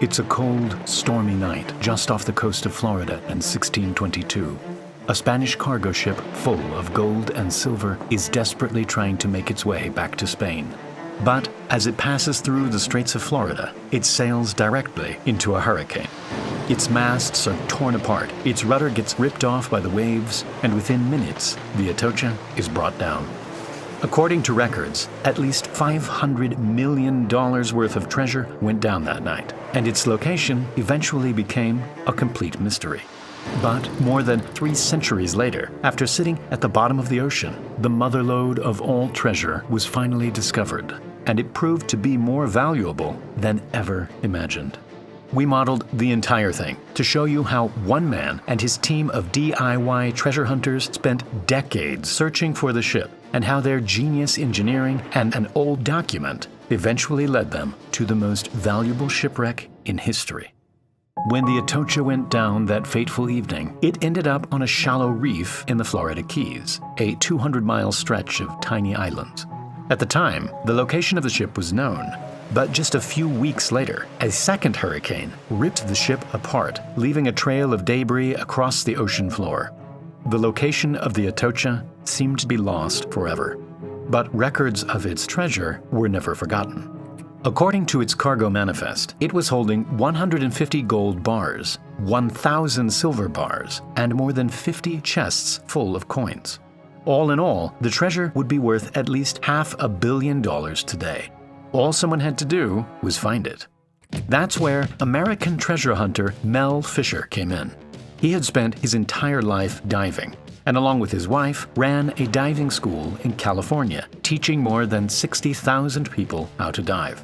It's a cold, stormy night just off the coast of Florida in 1622. A Spanish cargo ship full of gold and silver is desperately trying to make its way back to Spain. But as it passes through the Straits of Florida, it sails directly into a hurricane. Its masts are torn apart, its rudder gets ripped off by the waves, and within minutes, the Atocha is brought down. According to records, at least $500 million worth of treasure went down that night, and its location eventually became a complete mystery. But more than 3 centuries later, after sitting at the bottom of the ocean, the motherlode of all treasure was finally discovered, and it proved to be more valuable than ever imagined. We modeled the entire thing to show you how one man and his team of DIY treasure hunters spent decades searching for the ship, and how their genius engineering and an old document eventually led them to the most valuable shipwreck in history. When the Atocha went down that fateful evening, it ended up on a shallow reef in the Florida Keys, a 200-mile stretch of tiny islands. At the time, the location of the ship was known, but just a few weeks later, a second hurricane ripped the ship apart, leaving a trail of debris across the ocean floor. The location of the Atocha seemed to be lost forever, but records of its treasure were never forgotten. According to its cargo manifest, it was holding 150 gold bars, 1,000 silver bars, and more than 50 chests full of coins. All in all, the treasure would be worth at least $500 million today. All someone had to do was find it. That's where American treasure hunter Mel Fisher came in. He had spent his entire life diving, and along with his wife, ran a diving school in California, teaching more than 60,000 people how to dive.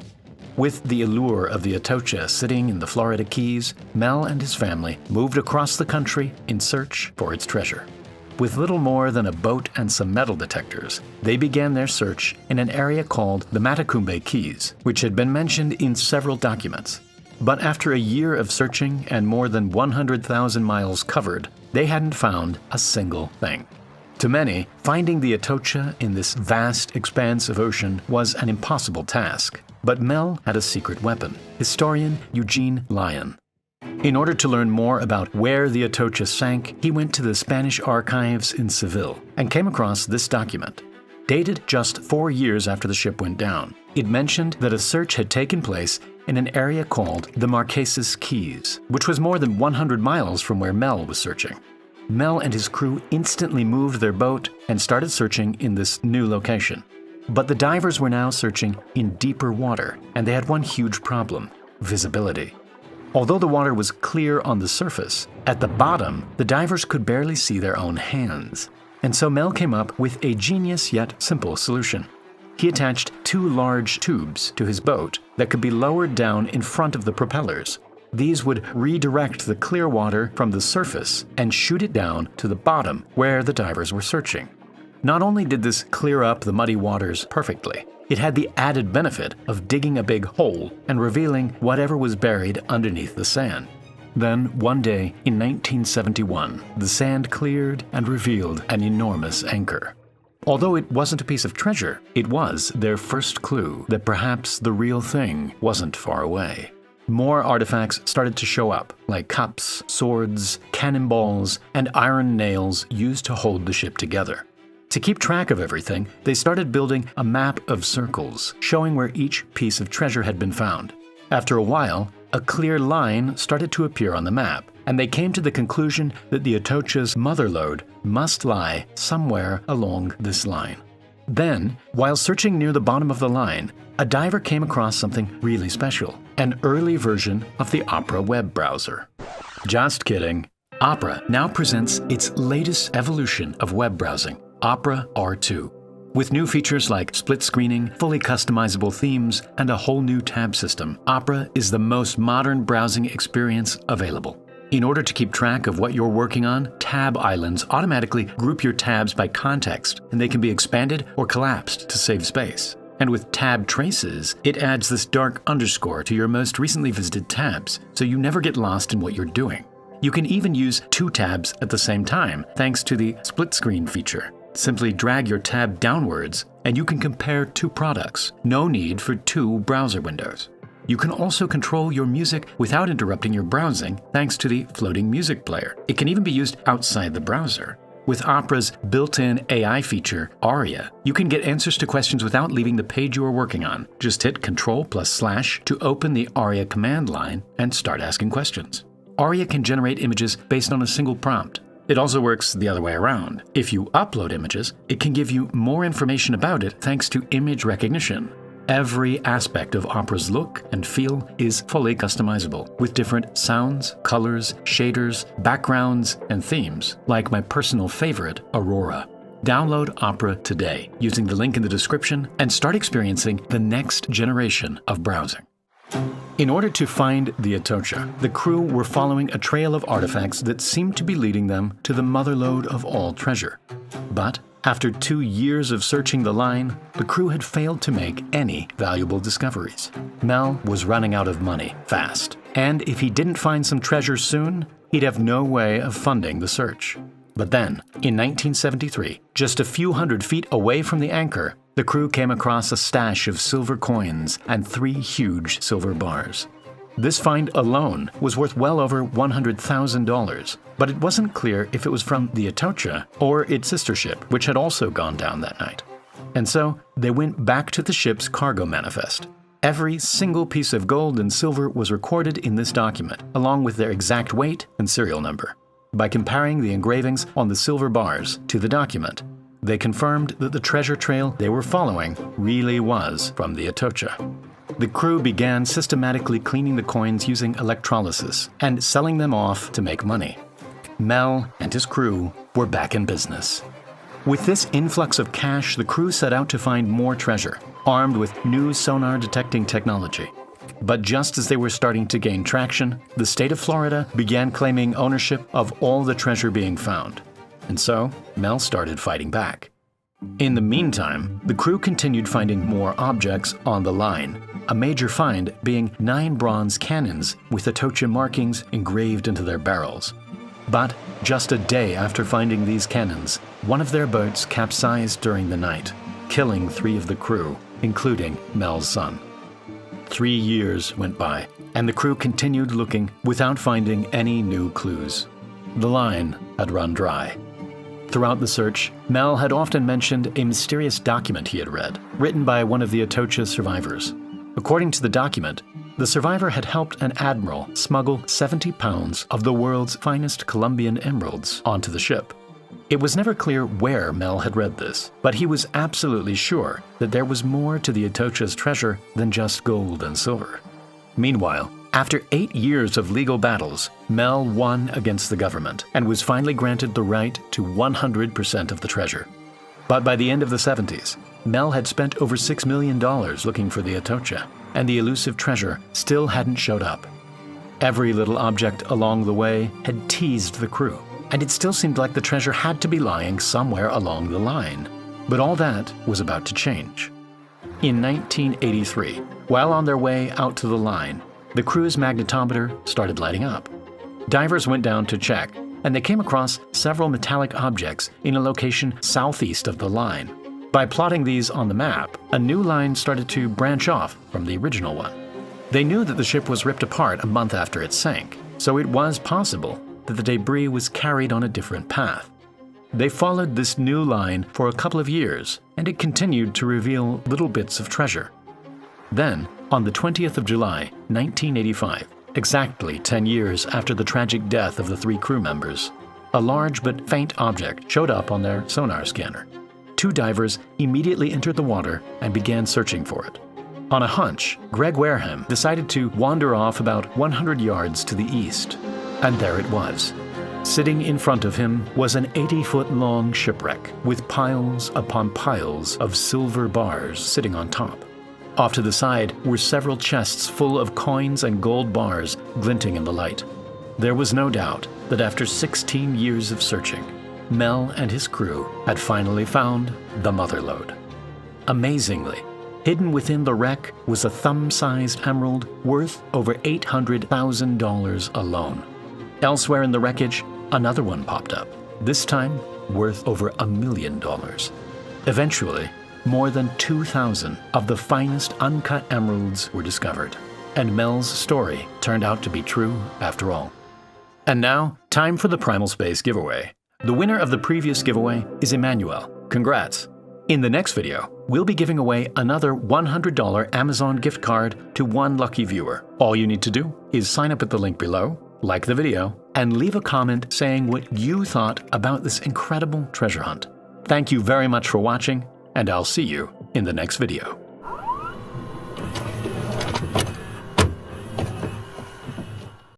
With the allure of the Atocha sitting in the Florida Keys, Mel and his family moved across the country in search for its treasure. With little more than a boat and some metal detectors, they began their search in an area called the Matecumbe Keys, which had been mentioned in several documents. But after a year of searching and more than 100,000 miles covered, they hadn't found a single thing. To many, finding the Atocha in this vast expanse of ocean was an impossible task. But Mel had a secret weapon: historian Eugene Lyon. In order to learn more about where the Atocha sank, he went to the Spanish archives in Seville and came across this document. Dated just 4 years after the ship went down, it mentioned that a search had taken place in an area called the Marquesas Keys, which was more than 100 miles from where Mel was searching. Mel and his crew instantly moved their boat and started searching in this new location. But the divers were now searching in deeper water, and they had one huge problem: visibility. Although the water was clear on the surface, at the bottom, the divers could barely see their own hands. And so Mel came up with a genius yet simple solution. He attached 2 large tubes to his boat that could be lowered down in front of the propellers. These would redirect the clear water from the surface and shoot it down to the bottom where the divers were searching. Not only did this clear up the muddy waters perfectly, it had the added benefit of digging a big hole and revealing whatever was buried underneath the sand. Then, one day in 1971, the sand cleared and revealed an enormous anchor. Although it wasn't a piece of treasure, it was their first clue that perhaps the real thing wasn't far away. More artifacts started to show up, like cups, swords, cannonballs, and iron nails used to hold the ship together. To keep track of everything, they started building a map of circles, showing where each piece of treasure had been found. After a while, a clear line started to appear on the map, and they came to the conclusion that the Atocha's motherlode must lie somewhere along this line. Then, while searching near the bottom of the line, a diver came across something really special: an early version of the Opera web browser. Just kidding. Opera now presents its latest evolution of web browsing, Opera R2. With new features like split screening, fully customizable themes, and a whole new tab system, Opera is the most modern browsing experience available. In order to keep track of what you're working on, tab islands automatically group your tabs by context, and they can be expanded or collapsed to save space. And with tab traces, it adds this dark underscore to your most recently visited tabs, so you never get lost in what you're doing. You can even use 2 tabs at the same time, thanks to the split screen feature. Simply drag your tab downwards, and you can compare 2 products. No need for 2 browser windows. You can also control your music without interrupting your browsing thanks to the floating music player. It can even be used outside the browser. With Opera's built-in AI feature, Aria, you can get answers to questions without leaving the page you are working on. Just hit Ctrl+/ to open the Aria command line and start asking questions. Aria can generate images based on a single prompt. It also works the other way around. If you upload images, it can give you more information about it thanks to image recognition. Every aspect of Opera's look and feel is fully customizable, with different sounds, colors, shaders, backgrounds, and themes, like my personal favorite, Aurora. Download Opera today using the link in the description and start experiencing the next generation of browsing. In order to find the Atocha, the crew were following a trail of artifacts that seemed to be leading them to the motherlode of all treasure. But after 2 years of searching the line, the crew had failed to make any valuable discoveries. Mel was running out of money fast, and if he didn't find some treasure soon, he'd have no way of funding the search. But then, in 1973, just a few hundred feet away from the anchor, the crew came across a stash of silver coins and 3 huge silver bars. This find alone was worth well over $100,000, but it wasn't clear if it was from the Atocha or its sister ship, which had also gone down that night. And so they went back to the ship's cargo manifest. Every single piece of gold and silver was recorded in this document, along with their exact weight and serial number. By comparing the engravings on the silver bars to the document, they confirmed that the treasure trail they were following really was from the Atocha. The crew began systematically cleaning the coins using electrolysis and selling them off to make money. Mel and his crew were back in business. With this influx of cash, the crew set out to find more treasure, armed with new sonar detecting technology. But just as they were starting to gain traction, the state of Florida began claiming ownership of all the treasure being found. And so, Mel started fighting back. In the meantime, the crew continued finding more objects on the line, a major find being 9 bronze cannons with Atocha markings engraved into their barrels. But just a day after finding these cannons, one of their boats capsized during the night, killing 3 of the crew, including Mel's son. 3 years went by, and the crew continued looking without finding any new clues. The line had run dry. Throughout the search, Mel had often mentioned a mysterious document he had read, written by one of the Atocha survivors. According to the document, the survivor had helped an admiral smuggle 70 pounds of the world's finest Colombian emeralds onto the ship. It was never clear where Mel had read this, but he was absolutely sure that there was more to the Atocha's treasure than just gold and silver. Meanwhile, after 8 years of legal battles, Mel won against the government and was finally granted the right to 100% of the treasure. But by the end of the 70s, Mel had spent over $6 million looking for the Atocha, and the elusive treasure still hadn't showed up. Every little object along the way had teased the crew, and it still seemed like the treasure had to be lying somewhere along the line. But all that was about to change. In 1983, while on their way out to the line, the crew's magnetometer started lighting up. Divers went down to check, and they came across several metallic objects in a location southeast of the line. By plotting these on the map, a new line started to branch off from the original one. They knew that the ship was ripped apart a month after it sank, so it was possible that the debris was carried on a different path. They followed this new line for a couple of years, and it continued to reveal little bits of treasure. Then, on the 20th of July, 1985, exactly 10 years after the tragic death of the 3 crew members, a large but faint object showed up on their sonar scanner. 2 divers immediately entered the water and began searching for it. On a hunch, Greg Wareham decided to wander off about 100 yards to the east. And there it was. Sitting in front of him was an 80-foot-long shipwreck with piles upon piles of silver bars sitting on top. Off to the side were several chests full of coins and gold bars glinting in the light. There was no doubt that after 16 years of searching, Mel and his crew had finally found the motherlode. Amazingly, hidden within the wreck was a thumb-sized emerald worth over $800,000 alone. Elsewhere in the wreckage, another one popped up, this time worth over $1 million. Eventually, more than 2,000 of the finest uncut emeralds were discovered, and Mel's story turned out to be true after all. And now, time for the Primal Space giveaway. The winner of the previous giveaway is Emmanuel. Congrats! In the next video, we'll be giving away another $100 Amazon gift card to one lucky viewer. All you need to do is sign up at the link below, like the video, and leave a comment saying what you thought about this incredible treasure hunt. Thank you very much for watching, and I'll see you in the next video.